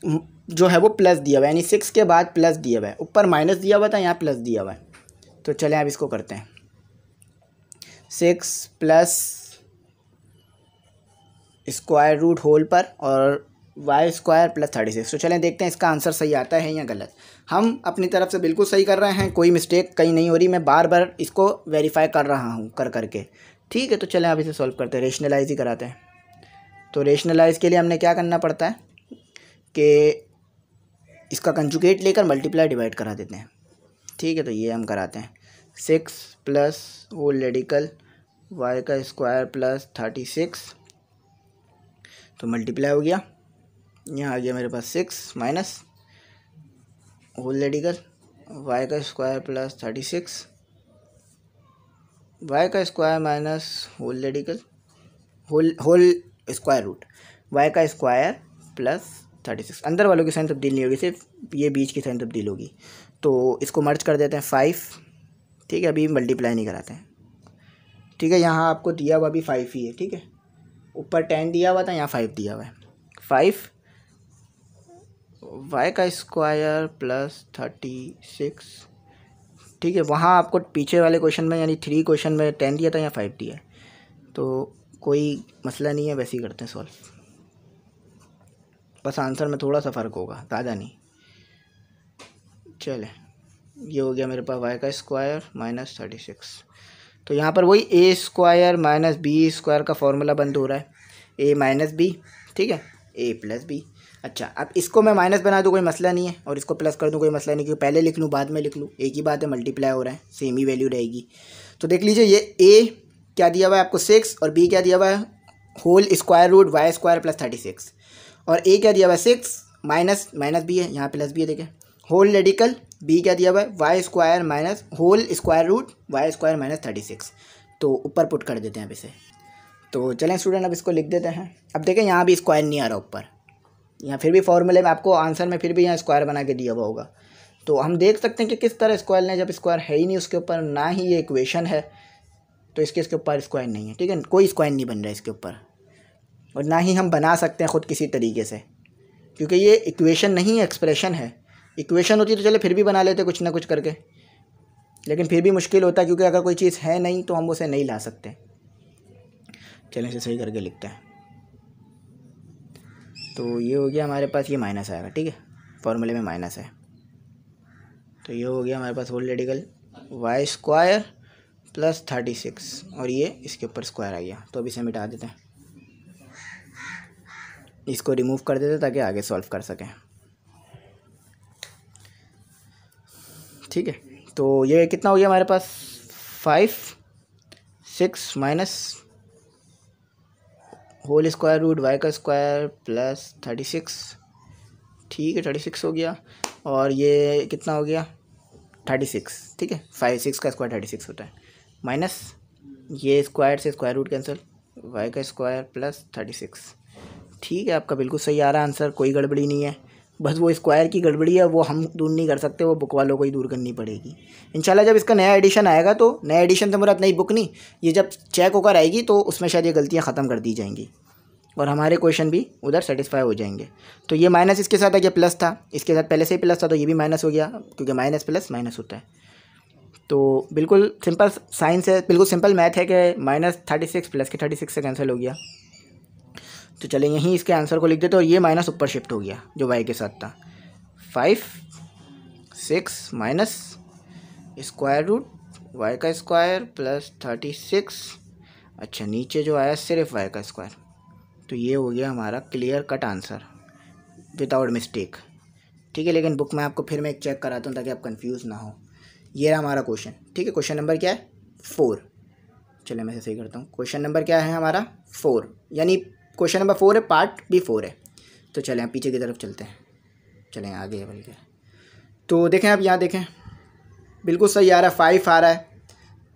जो है वो प्लस दिया हुआ है, यानी 6 के बाद प्लस दिया हुआ है, ऊपर माइनस दिया हुआ था, यहाँ प्लस दिया हुआ है। तो चलें अब इसको करते हैं, 6 प्लस स्क्वायर रूट होल पर और वाई स्क्वायर प्लस 36। तो चलें देखते हैं इसका आंसर सही आता है या गलत। हम अपनी तरफ से बिल्कुल सही कर रहे हैं, कोई मिस्टेक कहीं नहीं हो रही, मैं बार बार इसको वेरीफाई कर रहा हूँ करके, ठीक है। तो चलें अब इसे सॉल्व करते हैं, रेशनलाइज ही कराते हैं। तो रेशनलाइज के लिए हमने क्या करना पड़ता है कि इसका कंजुगेट लेकर मल्टीप्लाई डिवाइड करा देते हैं, ठीक है। तो ये हम कराते हैं, 6 प्लस होल रेडिकल वाई का स्क्वायर प्लस 36, तो मल्टीप्लाई हो गया, यहाँ आ गया मेरे पास 6 माइनस होल रेडिकल वाई का स्क्वायर प्लस 36, वाई का square minus whole radical whole square root Y का स्क्वायर प्लस 36। अंदर वालों की साइन तब्दील नहीं होगी, सिर्फ ये बीच की साइन तब्दील होगी। तो इसको मर्ज कर देते हैं 5, ठीक है, अभी मल्टीप्लाई नहीं कराते हैं, ठीक है। यहाँ आपको दिया हुआ भी 5 ही है, ठीक है, ऊपर 10 दिया हुआ था, यहाँ 5 दिया हुआ है, 5 वाई का स्क्वायर प्लस 36, ठीक है। वहाँ आपको पीछे वाले क्वेश्चन में यानी 3 क्वेश्चन में 10 दिया था, यहाँ 5 दिया है, तो कोई मसला नहीं है, वैसे ही करते हैं सॉल्व, बस आंसर में थोड़ा सा फ़र्क होगा, ज़्यादा नहीं। चले ये हो गया मेरे पास वाई का स्क्वायर माइनस 36। तो यहाँ पर वही ए स्क्वायर माइनस बी स्क्वायर का फॉर्मूला बंद हो रहा है, ए माइनस बी, ठीक है, ए प्लस बी। अच्छा, अब इसको मैं माइनस बना दूँ कोई मसला नहीं है, और इसको प्लस कर दूँ कोई मसला नहीं, क्योंकि पहले लिख लूँ बाद में लिख लूँ, एक ही बात है, मल्टीप्लाई हो रहा है, सेम ही वैल्यू रहेगी। तो देख लीजिए, ये ए क्या दिया हुआ है आपको 6, और बी क्या दिया हुआ है whole square root Y square plus 36, और ए क्या दिया हुआ है 6 माइनस माइनस बी है, यहाँ प्लस बी है, देखें, होल रेडिकल बी क्या दिया हुआ है Y square minus whole square root Y square minus 36। तो ऊपर पुट कर देते हैं अब इसे। तो चलें स्टूडेंट अब इसको लिख देते हैं। अब देखें यहाँ भी स्क्वायर नहीं आ रहा ऊपर, यहाँ फिर भी फॉर्मूले में आपको आंसर में फिर भी यहाँ स्क्वायर बना के दिया हुआ होगा। तो हम देख सकते हैं कि किस तरह स्क्वायर लें, जब स्क्वायर है ही नहीं उसके ऊपर, ना ही ये इक्वेशन है, तो इसके ऊपर स्क्वायर नहीं है, ठीक है, कोई स्क्वायर नहीं बन रहा है इसके ऊपर, और ना ही हम बना सकते हैं ख़ुद किसी तरीके से, क्योंकि ये इक्वेशन नहीं एक्सप्रेशन है। इक्वेशन होती तो चले फिर भी बना लेते कुछ ना कुछ करके, लेकिन फिर भी मुश्किल होता है, क्योंकि अगर कोई चीज़ है नहीं तो हम उसे नहीं ला सकते। चलें इसे सही करके लिखते हैं। तो ये हो गया हमारे पास, ये माइनस आएगा, ठीक है, फॉर्मूले में माइनस है। तो ये हो गया हमारे पास whole radical y square plus 36, और ये इसके ऊपर स्क्वायर आ गया। तो अब इसे मिटा देते हैं, इसको रिमूव कर देते ताकि आगे सॉल्व कर सकें। ठीक है, तो ये कितना हो गया हमारे पास 5 6 minus whole square root Y का स्क्वायर प्लस 36, ठीक है 36 हो गया। और ये कितना हो गया 36, ठीक है 5 6 का स्क्वायर 36 होता है, माइनस ये स्क्वायर से स्क्वायर रूट कैंसिल, वाई का स्क्वायर प्लस 36, ठीक है आपका बिल्कुल सही आ रहा है आंसर, कोई गड़बड़ी नहीं है। बस वो स्क्वायर की गड़बड़ी है, वो हम दूर नहीं कर सकते, वो बुक वालों को ही दूर करनी पड़ेगी इंशाल्लाह। जब इसका नया एडिशन आएगा तो नया एडिशन से मुराद नई बुक नहीं, ये जब चेक होकर आएगी तो उसमें शायद ये गलतियाँ ख़त्म कर दी जाएंगी और हमारे क्वेश्चन भी उधर सेटिस्फाई हो जाएंगे। तो ये माइनस इसके साथ है, ये प्लस था, इसके साथ पहले से ही प्लस था तो ये भी माइनस हो गया, क्योंकि माइनस प्लस माइनस होता है। तो बिल्कुल सिंपल साइंस है, बिल्कुल सिंपल मैथ है कि -36 प्लस के 36 से कैंसिल हो गया। तो चलें यहीं इसके आंसर को लिख देते और ये माइनस ऊपर शिफ्ट हो गया जो वाई के साथ था, 5 6 माइनस स्क्वायर रूट वाई का स्क्वायर प्लस 36, अच्छा नीचे जो आया सिर्फ वाई का स्क्वायर। तो ये हो गया हमारा clear cut answer without mistake, ठीक है। लेकिन बुक में आपको फिर मैं एक चेक कराता हूँ ताकि आप कंफ्यूज ना हो। ये रहा हमारा क्वेश्चन, ठीक है। क्वेश्चन नंबर क्या है 4, चलिए मैं सही करता हूँ। क्वेश्चन नंबर क्या है हमारा 4, यानी क्वेश्चन नंबर 4 है, पार्ट भी 4 है। तो चलें आप पीछे की तरफ चलते हैं, चलें आगे है बल्कि। तो देखें आप यहाँ देखें बिल्कुल सही आ रहा है, 5 आ रहा है,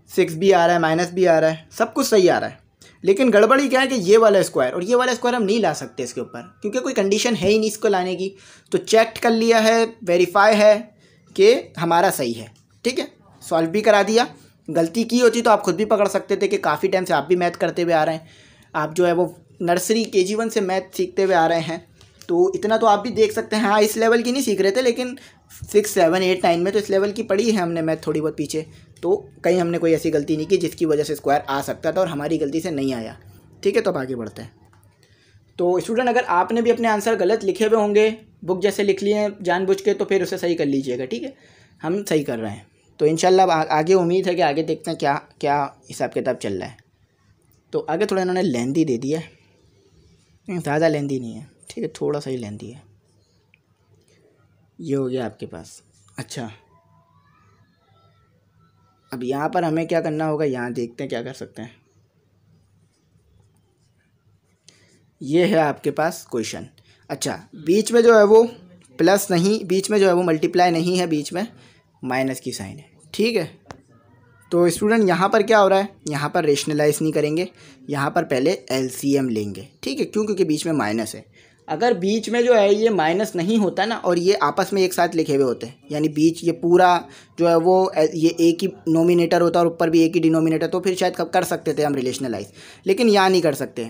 6 भी आ रहा है, माइनस भी आ रहा है, सब कुछ सही आ रहा है। लेकिन गड़बड़ी क्या है कि ये वाला स्क्वायर और ये वाला स्क्वायर हम नहीं ला सकते इसके ऊपर, क्योंकि कोई कंडीशन है ही नहीं इसको लाने की। तो चेक कर लिया है, वेरीफाई है कि हमारा सही है, ठीक है। सॉल्व भी करा दिया, गलती की होती तो आप खुद भी पकड़ सकते थे कि काफ़ी टाइम से आप भी मैथ करते हुए आ रहे हैं, आप जो है वो नर्सरी KG1 से मैथ सीखते हुए आ रहे हैं, तो इतना तो आप भी देख सकते हैं। हाँ इस लेवल की नहीं सीख रहे थे, लेकिन 6 7 8 9 में तो इस लेवल की पढ़ी है हमने मैथ थोड़ी बहुत पीछे, तो कहीं हमने कोई ऐसी गलती नहीं की जिसकी वजह से स्क्वायर आ सकता था और हमारी गलती से नहीं आया, ठीक है। तो अब आगे बढ़ते हैं। तो स्टूडेंट अगर आपने भी अपने आंसर गलत लिखे हुए होंगे, बुक जैसे लिख लिए हैं जानबूझ के, तो फिर उसे सही कर लीजिएगा, ठीक है। हम सही कर रहे हैं तो इंशाल्लाह आगे उम्मीद है कि आगे देखते हैं क्या क्या हिसाब किताब चल रहा है। तो आगे थोड़ा इन्होंने लेंदी दे दिया है, ज़्यादा लेंदी नहीं है, ठीक है, थोड़ा सा ही लेंदी है। ये हो गया आपके पास। अच्छा अब यहाँ पर हमें क्या करना होगा, यहाँ देखते हैं क्या कर सकते हैं। ये है आपके पास क्वेश्चन। अच्छा बीच में जो है वो प्लस नहीं, बीच में जो है वो मल्टीप्लाई नहीं है, बीच में माइनस की साइन है, ठीक है। तो स्टूडेंट यहाँ पर क्या हो रहा है, यहाँ पर रेशनलाइज नहीं करेंगे, यहाँ पर पहले LCM लेंगे, ठीक है। क्यों, क्योंकि बीच में माइनस है। अगर बीच में जो है ये माइनस नहीं होता ना और ये आपस में एक साथ लिखे हुए होते हैं, यानी बीच ये पूरा जो है वो ये एक ही नोमिनेटर होता और ऊपर भी एक ही डिनोमिनेटर, तो फिर शायद कर सकते थे हम रेशनलाइज, लेकिन यहाँ नहीं कर सकते।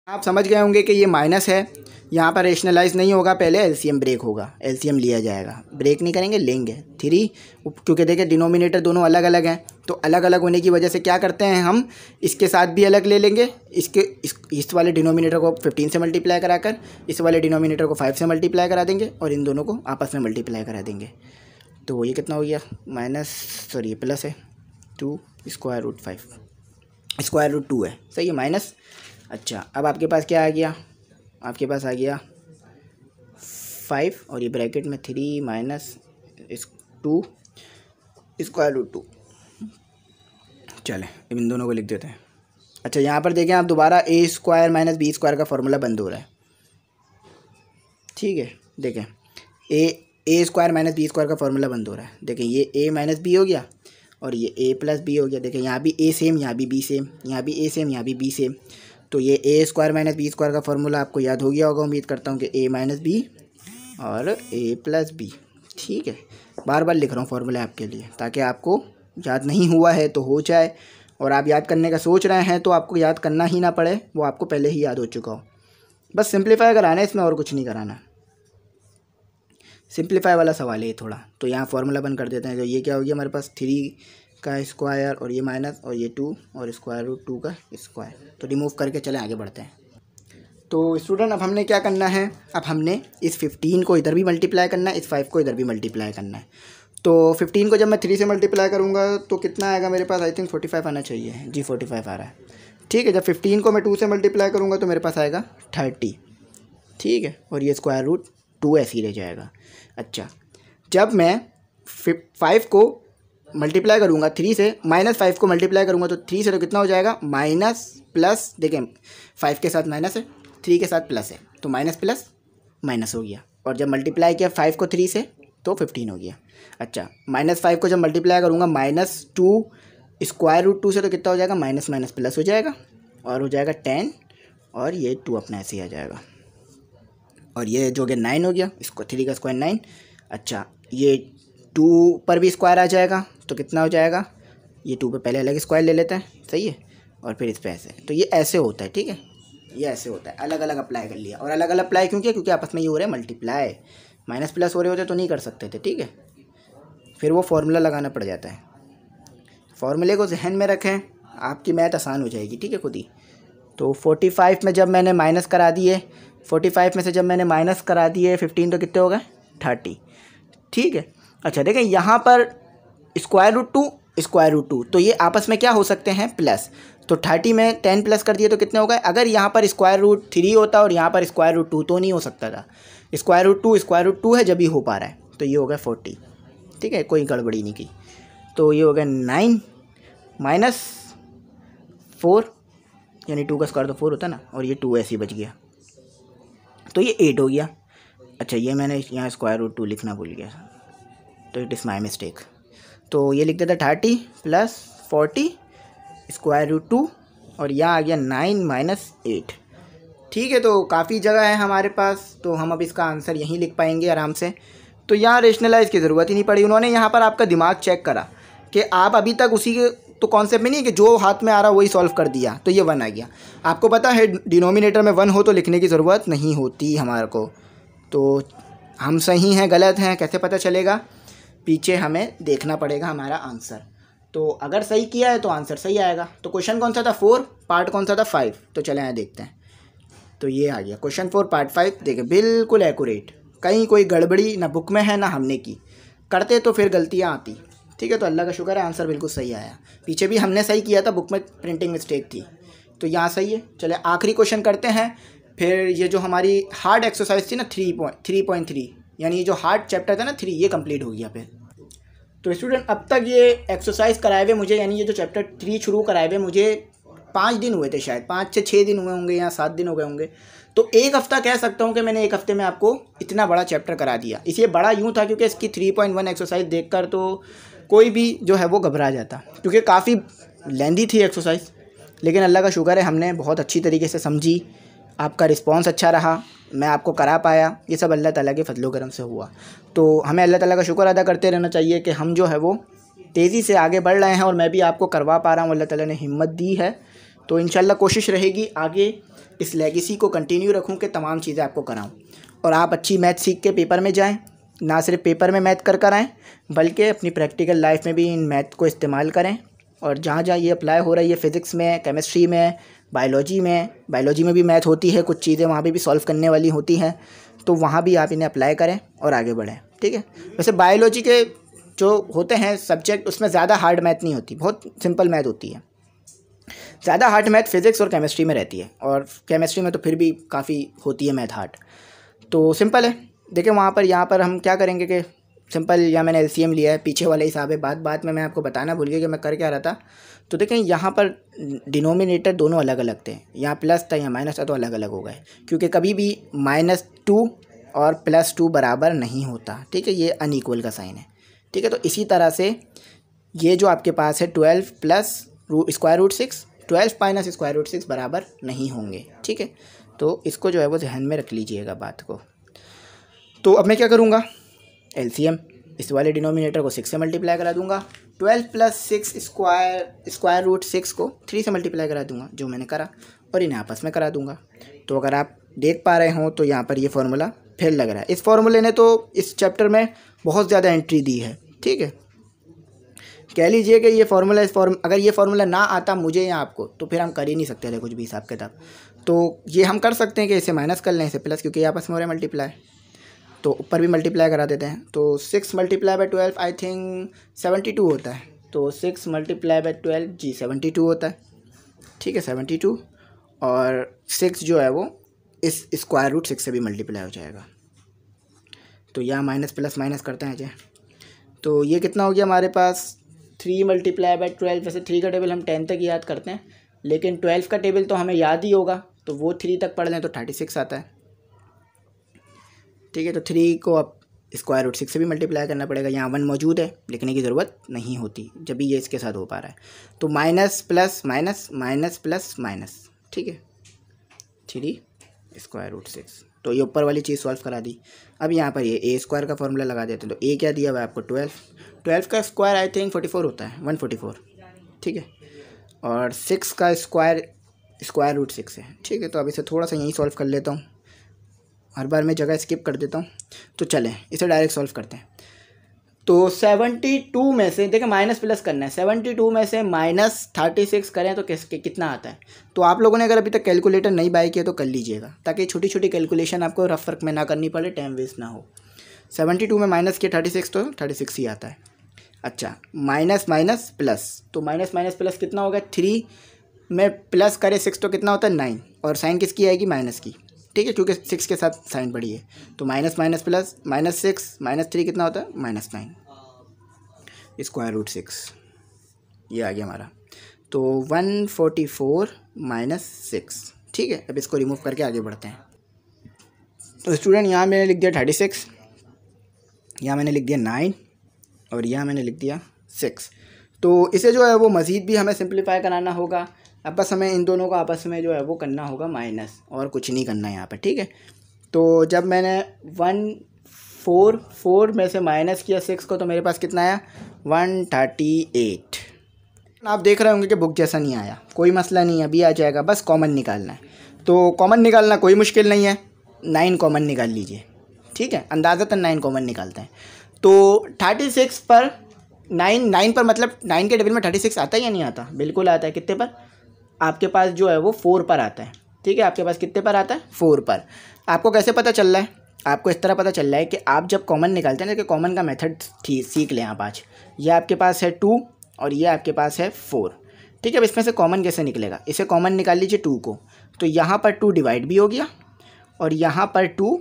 आप समझ गए होंगे कि ये माइनस है, यहाँ पर रेशनलाइज नहीं होगा, पहले LCM ब्रेक होगा, LCM लिया जाएगा, ब्रेक नहीं करेंगे लेंगे 3, क्योंकि देखिए डिनोमिनेटर दोनों अलग अलग हैं, तो अलग अलग होने की वजह से क्या करते हैं हम इसके साथ भी अलग ले लेंगे, इस वाले डिनोमिनेटर को 15 से मल्टीप्लाई कराकर इस वाले डिनोमिनेटर को 5 से मल्टीप्लाई करा देंगे और इन दोनों को आपस में मल्टीप्लाई करा देंगे। तो ये कितना हो गया प्लस है 2 स्क्वायर रूट 5 स्क्वायर रूट 2 है, सही है माइनस। अच्छा अब आपके पास क्या आ गया, आपके पास आ गया 5 और ये ब्रैकेट में 3 माइनस 2 स्क्वायर रूट 2। चलें अब इन दोनों को लिख देते हैं। अच्छा यहाँ पर देखें आप दोबारा a square minus b square का फॉर्मूला बंद हो रहा है, ठीक है। देखें a square minus b square का फॉर्मूला बंद हो रहा है। देखें ये a माइनस बी हो गया और ये a प्लस b हो गया। देखें यहाँ भी a सेम, यहाँ भी b सेम, यहाँ भी a सेम, यहाँ भी b सेम। तो ये a square minus b square का फॉर्मूला आपको याद हो गया होगा, उम्मीद करता हूँ कि a माइनस बी और a प्लस बी, ठीक है। बार बार लिख रहा हूँ फॉर्मूला आपके लिए ताकि आपको याद नहीं हुआ है तो हो जाए, और आप याद करने का सोच रहे हैं तो आपको याद करना ही ना पड़े, वो आपको पहले ही याद हो चुका हो। बस सिंप्लीफाई कराना है इसमें, और कुछ नहीं कराना, सिंप्लीफाई वाला सवाल है ये थोड़ा। तो यहाँ फार्मूला बंद कर देते हैं। तो ये क्या हो गया हमारे पास 3 का स्क्वायर और ये माइनस और ये 2 और स्क्वायर रूट 2 का स्क्वायर, तो रिमूव करके चले आगे बढ़ते हैं। तो स्टूडेंट अब हमने क्या करना है, अब हमने इस 15 को इधर भी मल्टीप्लाई करना है, इस 5 को इधर भी मल्टीप्लाई करना है। तो 15 को जब मैं 3 से मल्टीप्लाई करूँगा तो कितना आएगा मेरे पास, आई थिंक 45 आना चाहिए जी, 45 आ रहा है, ठीक है। जब 15 को मैं 2 से मल्टीप्लाई करूँगा तो मेरे पास आएगा 30, ठीक है। और ये स्क्वायर रूट 2 ऐसे ही रह जाएगा। अच्छा जब मैं 5 को मल्टीप्लाई करूँगा 3 से, -5 को मल्टीप्लाई करूँगा तो 3 से तो कितना हो जाएगा माइनस प्लस, देखें 5 के साथ माइनस है, 3 के साथ प्लस है, तो माइनस प्लस माइनस हो गया। और जब मल्टीप्लाई किया 5 को 3 से तो 15 हो गया। अच्छा, -5 को जब मल्टीप्लाई करूँगा -2 स्क्वायर रूट 2 से तो कितना हो जाएगा माइनस माइनस प्लस हो जाएगा और हो जाएगा 10 और ये 2 अपना ऐसे ही आ जाएगा। और ये जो कि 9 हो गया, इसको 3 का स्क्वायर 9। अच्छा, ये 2 पर भी स्क्वायर आ जाएगा तो कितना हो जाएगा, ये 2 पे पहले अलग स्क्वायर ले लेते हैं, सही है, और फिर इस पे ऐसे। तो ये ऐसे होता है, ठीक है, ये ऐसे होता है, अलग अलग अप्लाई कर लिया। और अलग अलग अप्लाई क्यों किया, क्योंकि आपस में ये हो रहा है मल्टीप्लाई, माइनस प्लस हो रहे होते तो नहीं कर सकते थे, ठीक है, फिर वो फार्मूला लगाना पड़ जाता है। फार्मूले को जहन में रखें, आपकी मैथ आसान हो जाएगी, ठीक है, खुद ही। तो 45 में जब मैंने माइनस करा दिए, 45 में से जब मैंने माइनस करा दिए 15 तो कितने हो गए 30, ठीक है। अच्छा देखें यहाँ पर स्क्वायर रूट 2 तो ये आपस में क्या हो सकते हैं प्लस, तो 30 में 10 प्लस कर दिए तो कितने हो गए। अगर यहाँ पर स्क्वायर रूट 3 होता और यहाँ पर स्क्वायर रूट 2 तो नहीं हो सकता था, स्क्वायर रूट 2 है जब ही हो पा रहा है, तो ये हो गया 40, ठीक है, कोई गड़बड़ी नहीं की। तो ये हो गया 9 माइनस 4, यानी 2 का स्क्वायर तो 4 होता ना, और ये 2 ऐसे ही बच गया, तो ये 8 हो गया। अच्छा, ये मैंने यहाँ स्क्वायर रूट 2 लिखना भूल गया, तो इट इज़ माई मिस्टेक। तो ये लिख देता 30 प्लस 40 स्क्वायर रूट 2 और यहाँ आ गया 9 माइनस 8, ठीक है। तो काफ़ी जगह है हमारे पास, तो हम अब इसका आंसर यहीं लिख पाएंगे आराम से। तो यहाँ रेशनलाइज की ज़रूरत ही नहीं पड़ी, उन्होंने यहाँ पर आपका दिमाग चेक करा कि आप अभी तक उसी के तो कॉन्सेप्ट में नहीं है कि जो हाथ में आ रहा वही सॉल्व कर दिया, तो ये 1 आ गया। आपको पता है डिनोमिनेटर में 1 हो तो लिखने की ज़रूरत नहीं होती हमारे को। तो हम सही हैं गलत हैं कैसे पता चलेगा, पीछे हमें देखना पड़ेगा हमारा आंसर। तो अगर सही किया है तो आंसर सही आएगा। तो क्वेश्चन कौन सा था 4, पार्ट कौन सा था 5, तो चले यहाँ देखते हैं। तो ये आ गया क्वेश्चन 4 पार्ट 5, देखिए बिल्कुल एक्यूरेट, कहीं कोई गड़बड़ी ना बुक में है ना हमने की, करते तो फिर गलतियाँ आती, ठीक है। तो अल्लाह का शुक्र है आंसर बिल्कुल सही आया, पीछे भी हमने सही किया था, बुक में प्रिंटिंग मिस्टेक थी, तो यहाँ सही है। चले आखिरी क्वेश्चन करते हैं, फिर ये जो हमारी हार्ड एक्सरसाइज थी ना 3.3 यानी ये जो हार्ड चैप्टर था ना 3, ये कंप्लीट हो गया फिर। तो स्टूडेंट अब तक ये एक्सरसाइज कराए हुए मुझे, यानी ये जो चैप्टर 3 शुरू कराए हुए मुझे 5 दिन हुए थे, शायद 5 से 6 दिन हुए होंगे या 7 दिन हो गए होंगे। तो एक हफ़्ता कह सकता हूँ कि मैंने एक हफ़्ते में आपको इतना बड़ा चैप्टर करा दिया। इसे बड़ा यूँ था क्योंकि इसकी 3.1 एक्सरसाइज देखकर तो कोई भी जो है वो घबरा जाता, क्योंकि काफ़ी लेंदी थी एक्सरसाइज, लेकिन अल्लाह का शुक्र है हमने बहुत अच्छी तरीके से समझी, आपका रिस्पांस अच्छा रहा, मैं आपको करा पाया, ये सब अल्लाह ताला के फजलो करम से हुआ। तो हमें अल्लाह ताला का शुक्र अदा करते रहना चाहिए कि हम जो है वो तेज़ी से आगे बढ़ रहे हैं और मैं भी आपको करवा पा रहा हूँ, अल्लाह ताला ने हिम्मत दी है। तो इंशाल्लाह कोशिश रहेगी आगे इस लेगेसी को कंटिन्यू रखूँ कि तमाम चीज़ें आपको कराऊँ और आप अच्छी मैथ सीख के पेपर में जाएँ, ना सिर्फ पेपर में मैथ कर आएँ बल्कि अपनी प्रैक्टिकल लाइफ में भी इन मैथ को इस्तेमाल करें। और जहाँ जहाँ ये अप्लाई हो रही है फ़िज़िक्स में, केमिस्ट्री में, बायोलॉजी में भी मैथ होती है, कुछ चीज़ें वहाँ पे भी सॉल्व करने वाली होती हैं, तो वहाँ भी आप इन्हें अप्लाई करें और आगे बढ़ें, ठीक है। वैसे बायोलॉजी के जो होते हैं सब्जेक्ट उसमें ज़्यादा हार्ड मैथ नहीं होती, बहुत सिंपल मैथ होती है। ज़्यादा हार्ड मैथ फिज़िक्स और केमिस्ट्री में रहती है, और केमिस्ट्री में तो फिर भी काफ़ी होती है मैथ हार्ड, तो सिंपल है। देखिए वहाँ पर यहाँ पर हम क्या करेंगे कि सिंपल, या मैंने एलसीएम लिया है, पीछे वाला हिसाब है, बात में मैं आपको बताना भूल गया कि मैं कर क्या रहा था। तो देखें यहाँ पर डिनोमिनेटर दोनों अलग अलग थे, यहाँ प्लस था यहाँ माइनस था, तो अलग अलग हो गए, क्योंकि कभी भी -2 और +2 बराबर नहीं होता, ठीक है, ये अनइक्वल का साइन है, ठीक है। तो इसी तरह से ये जो आपके पास है 12 plus square root 6, 12 minus square root 6 बराबर नहीं होंगे, ठीक है। तो इसको जो है वो ध्यान में रख लीजिएगा बात को। तो अब मैं क्या करूँगा, एलसीएम इस वाले डिनोमिनेटर को 6 से मल्टीप्लाई करा दूंगा, 12 प्लस 6 स्क्वायर रूट 6 को 3 से मल्टीप्लाई करा दूंगा, जो मैंने करा, और इन्हें आपस में करा दूंगा। तो अगर आप देख पा रहे हो तो यहाँ पर ये फार्मूला फेल लग रहा है। इस फार्मूले ने तो इस चैप्टर में बहुत ज़्यादा एंट्री दी है, ठीक है। कह लीजिए कि ये फार्मूला अगर ये फार्मूला ना आता मुझे या आपको तो फिर हम कर ही नहीं सकते थे कुछ भी हिसाब किताब। तो ये हम कर सकते हैं कि इसे माइनस कर लें, इसे प्लस, क्योंकि आपस में हो रहा है मल्टीप्लाई, तो ऊपर भी मल्टीप्लाई करा देते हैं। तो 6 मल्टीप्लाई बाई 12 आई थिंक 72 होता है, तो 6 मल्टीप्लाई बाई 12 जी 72 होता है, ठीक है 72, और 6 जो है वो इस स्क्वायर रूट 6 से भी मल्टीप्लाई हो जाएगा। तो यहाँ माइनस प्लस माइनस करते हैं जी, तो ये कितना हो गया हमारे पास 3 मल्टीप्लाई बाय 12। वैसे 3 का टेबल हम 10 तक याद करते हैं, लेकिन 12 का टेबल तो हमें याद ही होगा, तो वो 3 तक पढ़ लें तो 36 आता है। ठीक है, तो 3 को अब स्क्वायर रूट 6 से भी मल्टीप्लाई करना पड़ेगा। यहाँ 1 मौजूद है, लिखने की ज़रूरत नहीं होती जब भी ये इसके साथ हो पा रहा है। तो minus plus minus, minus plus minus, ठीक है, 3 स्क्वायर रूट 6। तो ये ऊपर वाली चीज़ सॉल्व करा दी। अब यहाँ पर ये ए स्क्वायर का फॉर्मूला लगा देते हैं। तो ए क्या दिया हुआ है आपको 12 का स्क्वायर आई थिंक 44 होता है, 144, ठीक है, और 6 का स्क्वायर रूट 6 है। ठीक है, तो अब इसे थोड़ा सा यहीं सॉल्व कर लेता हूँ, हर बार मैं जगह स्किप कर देता हूँ। तो चलें इसे डायरेक्ट सॉल्व करते हैं। तो 72 में से देखिए माइनस प्लस करना है, 72 में से -36 करें तो कितना आता है। तो आप लोगों ने अगर अभी तक कैलकुलेटर नहीं बाय किया तो कर लीजिएगा, ताकि छोटी छोटी कैलकुलेशन आपको रफ वर्क में ना करनी पड़े, टाइम वेस्ट ना हो। 72 में माइनस किया 36 तो 36 ही आता है। अच्छा, माइनस माइनस प्लस, तो माइनस माइनस प्लस कितना होगा, 3 में प्लस करे 6 तो कितना होता है 9, और साइन किसकी आएगी, माइनस की। ठीक है, क्योंकि 6 के साथ साइन पड़ी है। तो माइनस माइनस प्लस, -6 -3 कितना होता है, -9 स्क्वायर रूट 6, ये आ गया हमारा। तो 144 -6, ठीक है। अब इसको रिमूव करके आगे बढ़ते हैं। तो स्टूडेंट यहाँ मैंने लिख दिया 36, यहाँ मैंने लिख दिया 9, और यहाँ मैंने लिख दिया 6। तो इसे जो है वो मज़ीद भी हमें सिंप्लीफाई कराना होगा। अब बस हमें इन दोनों को आपस में जो है वो करना होगा माइनस, और कुछ नहीं करना है यहाँ पर, ठीक है। तो जब मैंने 144 में से माइनस किया 6 को, तो मेरे पास कितना आया, 138। आप देख रहे होंगे कि बुक जैसा नहीं आया, कोई मसला नहीं है, अभी आ जाएगा, बस कॉमन निकालना है। तो कॉमन निकालना कोई मुश्किल नहीं है, 9 कॉमन निकाल लीजिए, ठीक है, अंदाज़तन 9 कॉमन निकालते हैं। तो 36 पर 9 पर मतलब 9 के टेबल में 36 आता है या नहीं आता, बिल्कुल आता है। कितने पर, आपके पास जो है वो 4 पर आता है, ठीक है, आपके पास कितने पर आता है, 4 पर। आपको कैसे पता चल रहा है, आपको इस तरह पता चल रहा है कि आप जब कॉमन निकालते हैं ना, कि कॉमन का मेथड सीख लें आप आज। ये आपके पास है 2 और ये आपके पास है 4, ठीक है। अब इसमें से कॉमन कैसे निकलेगा, इसे कॉमन निकाल लीजिए 2 को, तो यहाँ पर 2 डिवाइड भी हो गया और यहाँ पर 2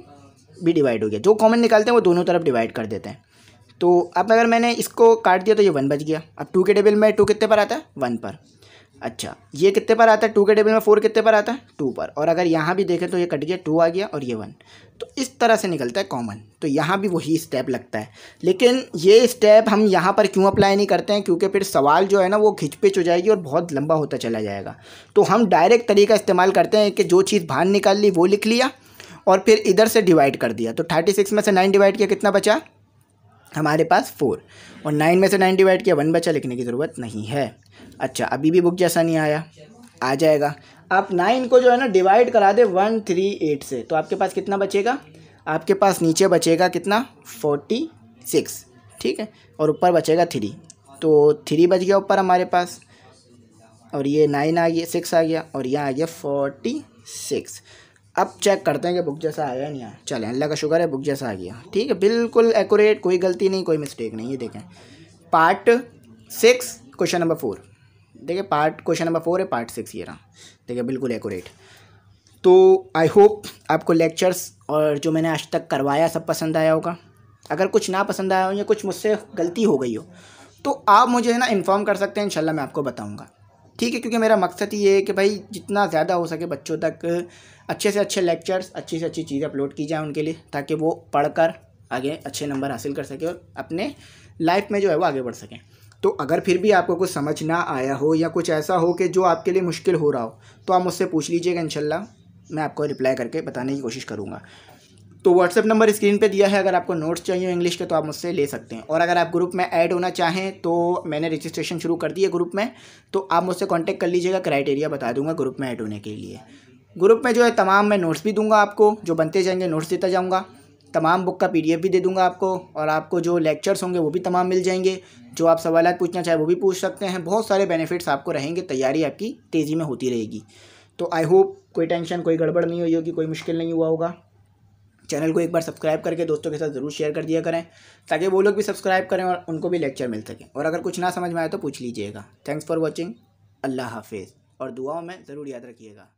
भी डिवाइड हो गया। जो कॉमन निकालते हैं वो दोनों तरफ डिवाइड कर देते हैं। तो अब अगर मैंने इसको काट दिया तो ये 1 बच गया। अब 2 के टेबल में 2 कितने पर आता है, 1 पर। अच्छा, ये कितने पर आता है, 2 के टेबल में 4 कितने पर आता है, 2 पर। और अगर यहाँ भी देखें तो ये कट गया, 2 आ गया और ये 1। तो इस तरह से निकलता है कॉमन। तो यहाँ भी वही स्टेप लगता है, लेकिन ये स्टेप हम यहाँ पर क्यों अप्लाई नहीं करते हैं, क्योंकि फिर सवाल जो है ना वो खिंचपिच हो जाएगी और बहुत लंबा होता चला जाएगा। तो हम डायरेक्ट तरीका इस्तेमाल करते हैं कि जो चीज़ बाहर निकाल ली वो लिख लिया और फिर इधर से डिवाइड कर दिया। तो 36 में से 9 डिवाइड किया, कितना बचा हमारे पास 4, और 9 में से 9 डिवाइड किया 1 बचा, लिखने की ज़रूरत नहीं है। अच्छा, अभी भी बुक जैसा नहीं आया, आ जाएगा। आप 9 को जो है ना डिवाइड करा दे 138 से, तो आपके पास कितना बचेगा, आपके पास नीचे बचेगा कितना, 46, ठीक है, और ऊपर बचेगा 3। तो 3 बच गया ऊपर हमारे पास, और ये 9 आ गया, 6 आ गया, और यहाँ आ गया 46। अब चेक करते हैं कि बुक जैसा आया या नहीं आया। चलें, अल्लाह का शुक्र है बुक जैसा आ गया, ठीक है, बिल्कुल एक्यूरेट, कोई गलती नहीं, कोई मिस्टेक नहीं। ये देखें, पार्ट 6 क्वेश्चन नंबर 4, देखिए पार्ट क्वेश्चन नंबर 4 है, पार्ट 6 ये रहा, देखिए बिल्कुल एक्यूरेट। तो आई होप आपको लेक्चर्स और जो मैंने आज तक करवाया सब पसंद आया होगा। अगर कुछ ना पसंद आया हो या कुछ मुझसे गलती हो गई हो तो आप मुझे ना इन्फॉर्म कर सकते हैं, इंशाल्लाह मैं आपको बताऊंगा, ठीक है। क्योंकि मेरा मकसद ये है कि भाई जितना ज़्यादा हो सके बच्चों तक अच्छे से अच्छे लेक्चर्स, अच्छी से अच्छी चीज़ें अपलोड की जाए उनके लिए, ताकि वो पढ़कर आगे अच्छे नंबर हासिल कर सके और अपने लाइफ में जो है वो आगे बढ़ सकें। तो अगर फिर भी आपको कुछ समझ ना आया हो या कुछ ऐसा हो कि जो आपके लिए मुश्किल हो रहा हो, तो आप मुझसे पूछ लीजिएगा, इंशाल्लाह मैं आपको रिप्लाई करके बताने की कोशिश करूँगा। तो व्हाट्सएप नंबर स्क्रीन पे दिया है, अगर आपको नोट्स चाहिए इंग्लिश के तो आप मुझसे ले सकते हैं। और अगर आप ग्रुप में ऐड होना चाहें तो मैंने रजिस्ट्रेशन शुरू कर दी है ग्रुप में, तो आप मुझसे कांटेक्ट कर लीजिएगा, क्राइटेरिया बता दूंगा ग्रुप में ऐड होने के लिए। ग्रुप में जो है तमाम मैं नोट्स भी दूंगा आपको, जो बनते जाएंगे नोट्स देता जाऊँगा, तमाम बुक का PDF भी दे दूंगा आपको, और आपको जो लेक्चर्स होंगे वो भी तमाम मिल जाएंगे। जो आप सवालात पूछना चाहे वो भी पूछ सकते हैं। बहुत सारे बेनिफिट्स आपको रहेंगे, तैयारी आपकी तेज़ी में होती रहेगी। तो आई होप कोई टेंशन, कोई गड़बड़ नहीं हुई होगी, कोई मुश्किल नहीं हुआ होगा। चैनल को एक बार सब्सक्राइब करके दोस्तों के साथ ज़रूर शेयर कर दिया करें, ताकि वो लोग भी सब्सक्राइब करें और उनको भी लेक्चर मिल सके। और अगर कुछ ना समझ में आए तो पूछ लीजिएगा। थैंक्स फॉर वॉचिंग, अल्लाह हाफिज़, और दुआओं में ज़रूर याद रखिएगा।